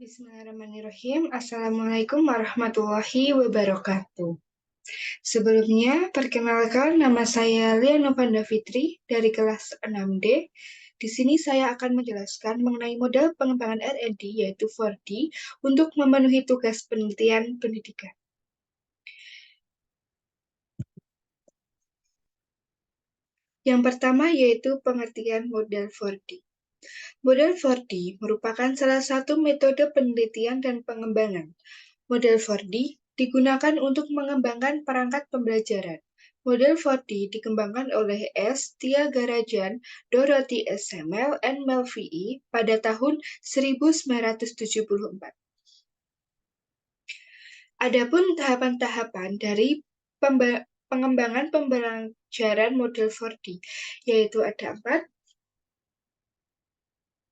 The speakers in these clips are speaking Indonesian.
Bismillahirrahmanirrahim. Assalamualaikum warahmatullahi wabarakatuh. Sebelumnya, perkenalkan nama saya Lia Novanda Fitri dari kelas 6D. Di sini saya akan menjelaskan mengenai model pengembangan R&D yaitu 4D untuk memenuhi tugas penelitian pendidikan. Yang pertama yaitu pengertian model 4D. Model 4D merupakan salah satu metode penelitian dan pengembangan. Model 4D digunakan untuk mengembangkan perangkat pembelajaran. Model 4D dikembangkan oleh S. Thiagarajan, Dorothy S. Samuel, and Mel V.E. pada tahun 1974. Adapun tahapan-tahapan dari pengembangan pembelajaran model 4D, yaitu ada 4.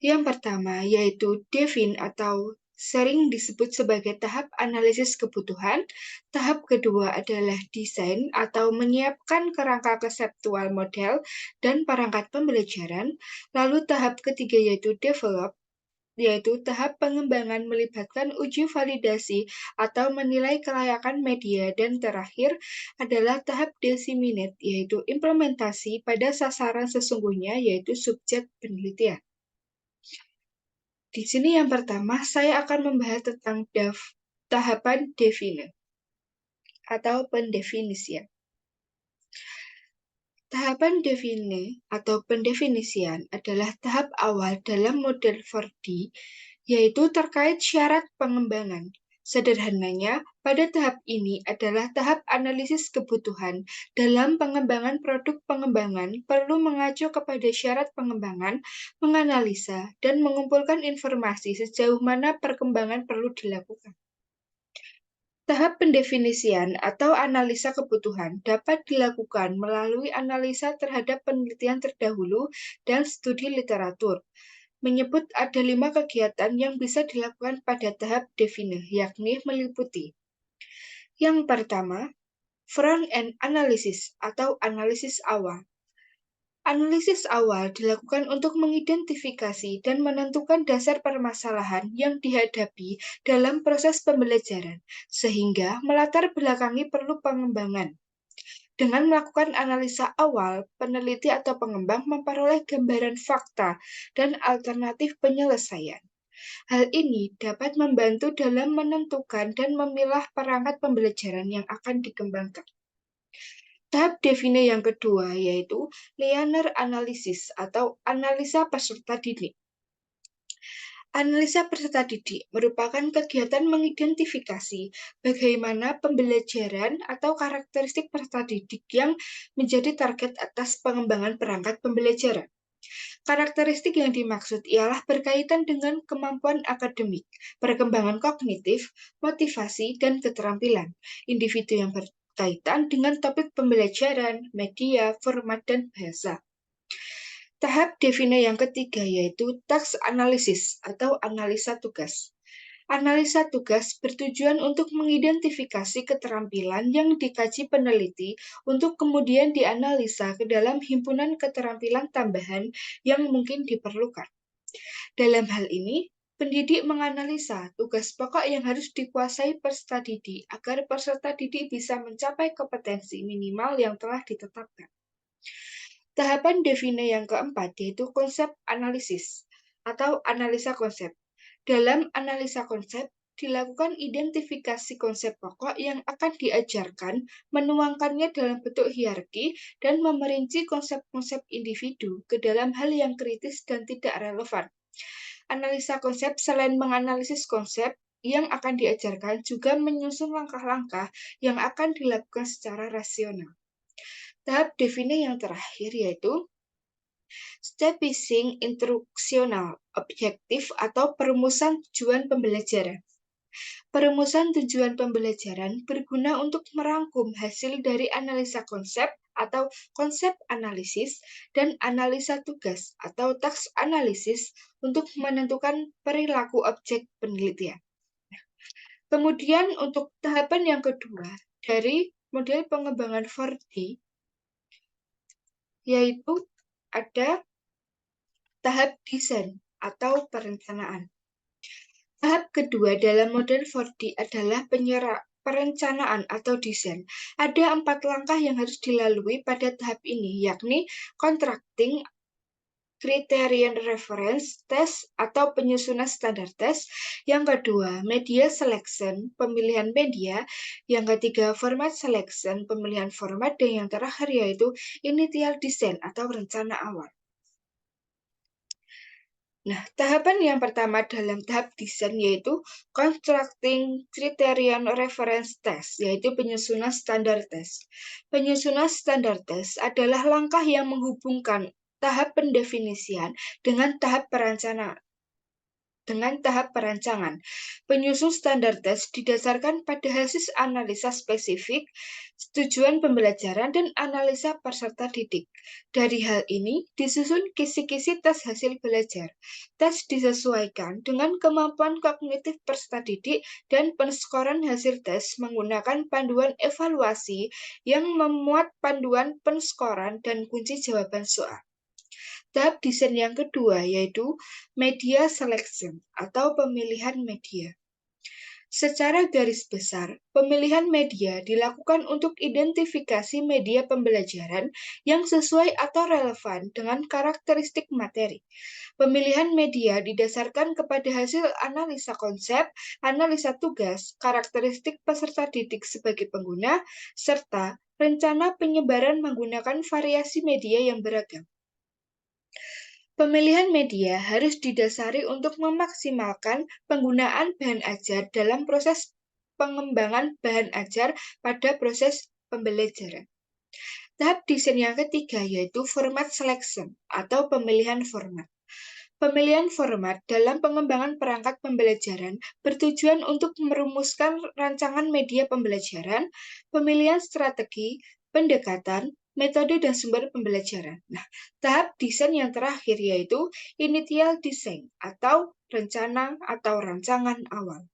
Yang pertama yaitu define atau sering disebut sebagai tahap analisis kebutuhan. Tahap kedua adalah desain atau menyiapkan kerangka konseptual model dan perangkat pembelajaran. Lalu tahap ketiga yaitu develop, yaitu tahap pengembangan melibatkan uji validasi atau menilai kelayakan media. Dan terakhir adalah tahap disseminate, yaitu implementasi pada sasaran sesungguhnya, yaitu subjek penelitian. Di sini yang pertama, saya akan membahas tentang tahapan define atau pendefinisian. Tahapan define atau pendefinisian adalah tahap awal dalam model 4D, yaitu terkait syarat pengembangan. Sederhananya, pada tahap ini adalah tahap analisis kebutuhan. Dalam pengembangan produk pengembangan, perlu mengacu kepada syarat pengembangan, menganalisa, dan mengumpulkan informasi sejauh mana perkembangan perlu dilakukan. Tahap pendefinisian atau analisa kebutuhan dapat dilakukan melalui analisa terhadap penelitian terdahulu dan studi literatur. Menyebut ada 5 kegiatan yang bisa dilakukan pada tahap define, yakni meliputi. Yang pertama, front-end analysis atau analisis awal. Analisis awal dilakukan untuk mengidentifikasi dan menentukan dasar permasalahan yang dihadapi dalam proses pembelajaran, sehingga melatar belakangi perlu pengembangan. Dengan melakukan analisa awal, peneliti atau pengembang memperoleh gambaran fakta dan alternatif penyelesaian. Hal ini dapat membantu dalam menentukan dan memilah perangkat pembelajaran yang akan dikembangkan. Tahap define yang kedua yaitu linear analysis atau analisa peserta didik. Analisa peserta didik merupakan kegiatan mengidentifikasi bagaimana pembelajaran atau karakteristik peserta didik yang menjadi target atas pengembangan perangkat pembelajaran. Karakteristik yang dimaksud ialah berkaitan dengan kemampuan akademik, perkembangan kognitif, motivasi, dan keterampilan individu yang berkaitan dengan topik pembelajaran, media, format, dan bahasa. Tahap define yang ketiga yaitu task analysis atau analisa tugas. Analisa tugas bertujuan untuk mengidentifikasi keterampilan yang dikaji peneliti untuk kemudian dianalisa ke dalam himpunan keterampilan tambahan yang mungkin diperlukan. Dalam hal ini, pendidik menganalisa tugas pokok yang harus dikuasai peserta didik agar peserta didik bisa mencapai kompetensi minimal yang telah ditetapkan. Tahapan define yang keempat yaitu konsep analisis atau analisa konsep. Dalam analisa konsep, dilakukan identifikasi konsep pokok yang akan diajarkan, menuangkannya dalam bentuk hierarki, dan memerinci konsep-konsep individu ke dalam hal yang kritis dan tidak relevan. Analisa konsep selain menganalisis konsep yang akan diajarkan juga menyusun langkah-langkah yang akan dilakukan secara rasional. Tahap define yang terakhir yaitu step-basing instruksional objektif atau perumusan tujuan pembelajaran. Perumusan tujuan pembelajaran berguna untuk merangkum hasil dari analisa konsep atau konsep analisis dan analisa tugas atau task analisis untuk menentukan perilaku objek penelitian. Kemudian untuk tahapan yang kedua dari model pengembangan 4D yaitu ada tahap desain atau perencanaan. Tahap kedua dalam model 4D adalah perencanaan atau desain. Ada 4 langkah yang harus dilalui pada tahap ini, yakni contracting, criterion reference test atau penyusunan standar test. Yang kedua, media selection, pemilihan media. Yang ketiga, format selection, pemilihan format. Dan yang terakhir yaitu initial design atau rencana awal. Nah, tahapan yang pertama dalam tahap desain yaitu constructing criterion reference test, yaitu penyusunan standar test. Penyusunan standar test adalah langkah yang menghubungkan tahap pendefinisian dengan tahap perancangan. Penyusun standar tes didasarkan pada hasil analisa spesifik, tujuan pembelajaran, dan analisa peserta didik. Dari hal ini, disusun kisi-kisi tes hasil belajar. Tes disesuaikan dengan kemampuan kognitif peserta didik dan penskoran hasil tes menggunakan panduan evaluasi yang memuat panduan penskoran dan kunci jawaban soal. Tahap desain yang kedua yaitu media selection atau pemilihan media. Secara garis besar, pemilihan media dilakukan untuk identifikasi media pembelajaran yang sesuai atau relevan dengan karakteristik materi. Pemilihan media didasarkan kepada hasil analisa konsep, analisa tugas, karakteristik peserta didik sebagai pengguna, serta rencana penyebaran menggunakan variasi media yang beragam. Pemilihan media harus didasari untuk memaksimalkan penggunaan bahan ajar dalam proses pengembangan bahan ajar pada proses pembelajaran. Tahap desain yang ketiga yaitu format selection atau pemilihan format. Pemilihan format dalam pengembangan perangkat pembelajaran bertujuan untuk merumuskan rancangan media pembelajaran, pemilihan strategi, pendekatan, metode, dan sumber pembelajaran. Nah, tahap desain yang terakhir yaitu initial design atau rencana atau rancangan awal.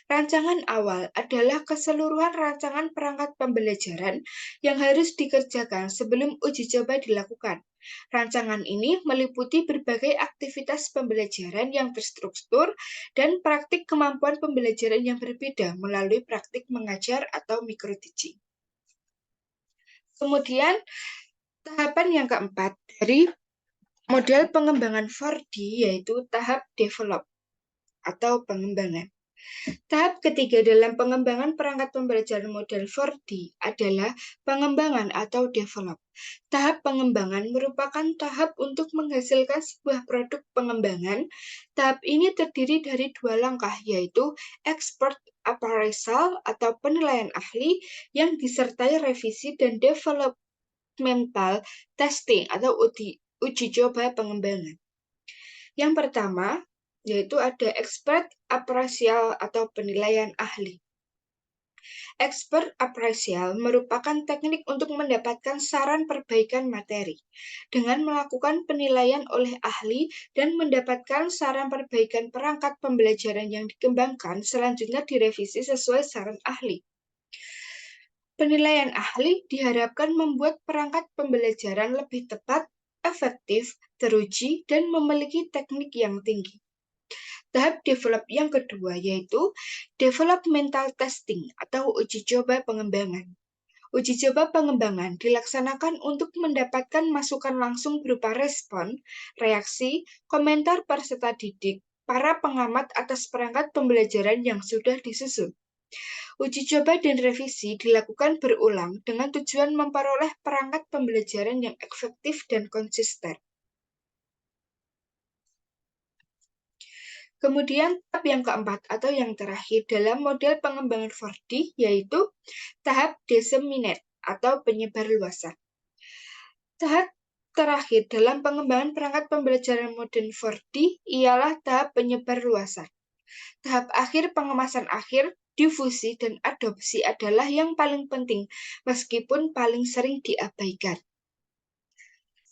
Rancangan awal adalah keseluruhan rancangan perangkat pembelajaran yang harus dikerjakan sebelum uji coba dilakukan. Rancangan ini meliputi berbagai aktivitas pembelajaran yang terstruktur dan praktik kemampuan pembelajaran yang berbeda melalui praktik mengajar atau microteaching. Kemudian, tahapan yang keempat dari model pengembangan 4D yaitu tahap develop atau pengembangan. Tahap ketiga dalam pengembangan perangkat pembelajaran model 4D adalah pengembangan atau develop. Tahap pengembangan merupakan tahap untuk menghasilkan sebuah produk pengembangan. Tahap ini terdiri dari 2 langkah, yaitu expert appraisal atau penilaian ahli yang disertai revisi dan developmental testing atau uji coba pengembangan. Yang pertama, yaitu ada expert appraisal atau penilaian ahli. Expert appraisal merupakan teknik untuk mendapatkan saran perbaikan materi dengan melakukan penilaian oleh ahli dan mendapatkan saran perbaikan perangkat pembelajaran yang dikembangkan selanjutnya direvisi sesuai saran ahli. Penilaian ahli diharapkan membuat perangkat pembelajaran lebih tepat, efektif, teruji, dan memiliki teknik yang tinggi. Tahap develop yang kedua yaitu developmental testing atau uji coba pengembangan. Uji coba pengembangan dilaksanakan untuk mendapatkan masukan langsung berupa respon, reaksi, komentar peserta didik, para pengamat atas perangkat pembelajaran yang sudah disusun. Uji coba dan revisi dilakukan berulang dengan tujuan memperoleh perangkat pembelajaran yang efektif dan konsisten. Kemudian tahap yang keempat atau yang terakhir dalam model pengembangan 4D yaitu tahap disseminate atau penyebarluasan. Tahap terakhir dalam pengembangan perangkat pembelajaran modern 4D ialah tahap penyebarluasan. Tahap akhir pengemasan akhir, difusi, dan adopsi adalah yang paling penting meskipun paling sering diabaikan.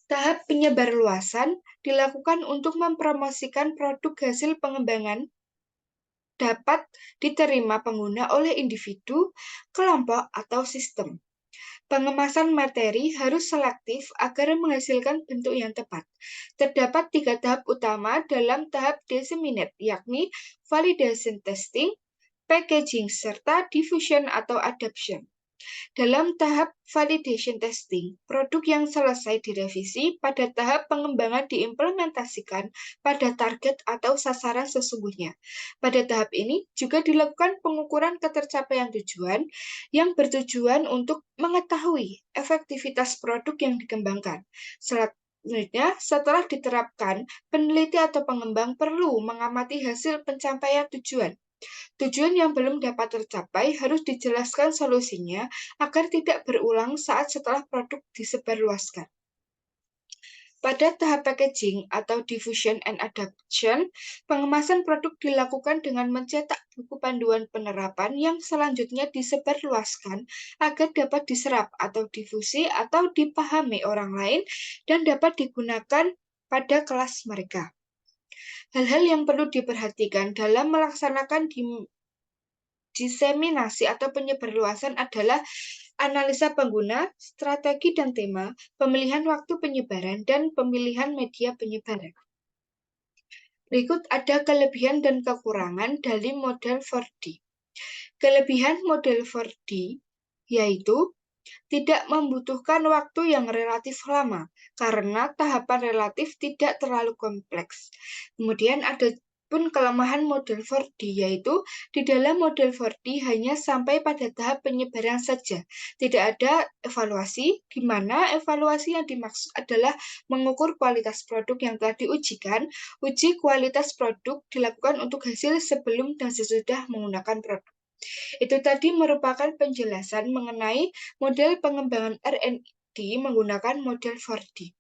Tahap penyebarluasan dilakukan untuk mempromosikan produk hasil pengembangan dapat diterima pengguna oleh individu, kelompok, atau sistem. Pengemasan materi harus selektif agar menghasilkan bentuk yang tepat. Terdapat 3 tahap utama dalam tahap disseminate, yakni validation testing, packaging, serta diffusion atau adoption. Dalam tahap validation testing, produk yang selesai direvisi pada tahap pengembangan diimplementasikan pada target atau sasaran sesungguhnya. Pada tahap ini juga dilakukan pengukuran ketercapaian tujuan yang bertujuan untuk mengetahui efektivitas produk yang dikembangkan. Selanjutnya, setelah diterapkan, peneliti atau pengembang perlu mengamati hasil pencapaian tujuan. Tujuan yang belum dapat tercapai harus dijelaskan solusinya agar tidak berulang saat setelah produk disebarluaskan. Pada tahap packaging atau diffusion and adoption, pengemasan produk dilakukan dengan mencetak buku panduan penerapan yang selanjutnya disebarluaskan agar dapat diserap atau difusi atau dipahami orang lain dan dapat digunakan pada kelas mereka. Hal-hal yang perlu diperhatikan dalam melaksanakan diseminasi atau penyebarluasan adalah analisa pengguna, strategi dan tema, pemilihan waktu penyebaran, dan pemilihan media penyebaran. Berikut ada kelebihan dan kekurangan dari model 4D. Kelebihan model 4D yaitu tidak membutuhkan waktu yang relatif lama karena tahapan relatif tidak terlalu kompleks. Kemudian ada pun kelemahan model 4D, yaitu di dalam model 4D hanya sampai pada tahap penyebaran saja. Tidak ada evaluasi, di mana evaluasi yang dimaksud adalah mengukur kualitas produk yang telah diujikan. Uji kualitas produk dilakukan untuk hasil sebelum dan sesudah menggunakan produk. Itu tadi merupakan penjelasan mengenai model pengembangan R&D menggunakan model 4D.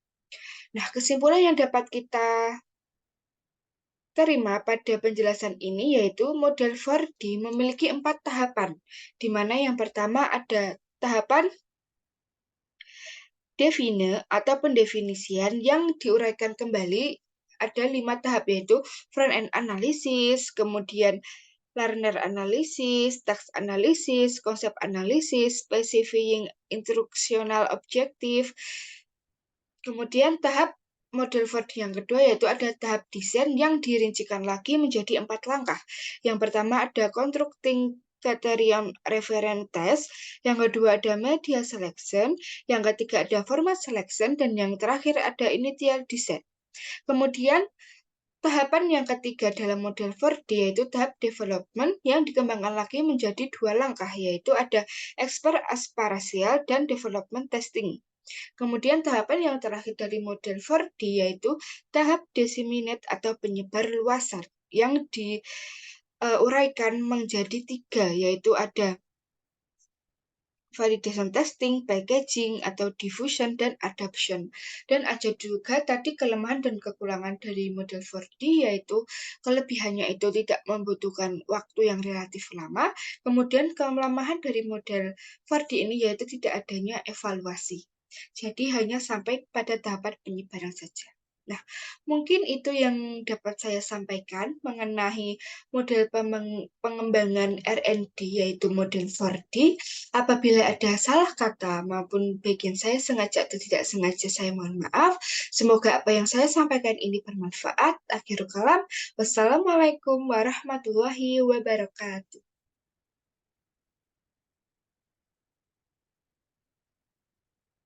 Nah, kesimpulan yang dapat kita terima pada penjelasan ini yaitu model 4D memiliki 4 tahapan, di mana yang pertama ada tahapan define atau pendefinisian yang diuraikan kembali ada 5 tahap, yaitu front-end analysis, kemudian learner analysis, text analysis, konsep analisis, specifying instructional objective. Kemudian tahap model 4D yang kedua yaitu ada tahap desain yang dirincikan lagi menjadi 4 langkah. Yang pertama ada constructing criterion reference test, yang kedua ada media selection, yang ketiga ada format selection, dan yang terakhir ada initial design. Kemudian tahapan yang ketiga dalam model 4D yaitu tahap development yang dikembangkan lagi menjadi 2 langkah, yaitu ada expert asparational dan development testing. Kemudian tahapan yang terakhir dari model 4D yaitu tahap disseminate atau penyebar luasan yang diuraikan menjadi 3, yaitu ada validation testing, packaging, atau diffusion, dan adoption. Dan ada juga tadi kelemahan dan kekurangan dari model 4D, yaitu kelebihannya itu tidak membutuhkan waktu yang relatif lama, kemudian kelemahan dari model 4D ini yaitu tidak adanya evaluasi. Jadi hanya sampai pada tahapan penyebaran saja. Nah, mungkin itu yang dapat saya sampaikan mengenai model pengembangan R&D yaitu model 4D. Apabila ada salah kata maupun bagian saya sengaja atau tidak sengaja, saya mohon maaf. Semoga apa yang saya sampaikan ini bermanfaat. Akhirul kalam, wassalamualaikum warahmatullahi wabarakatuh.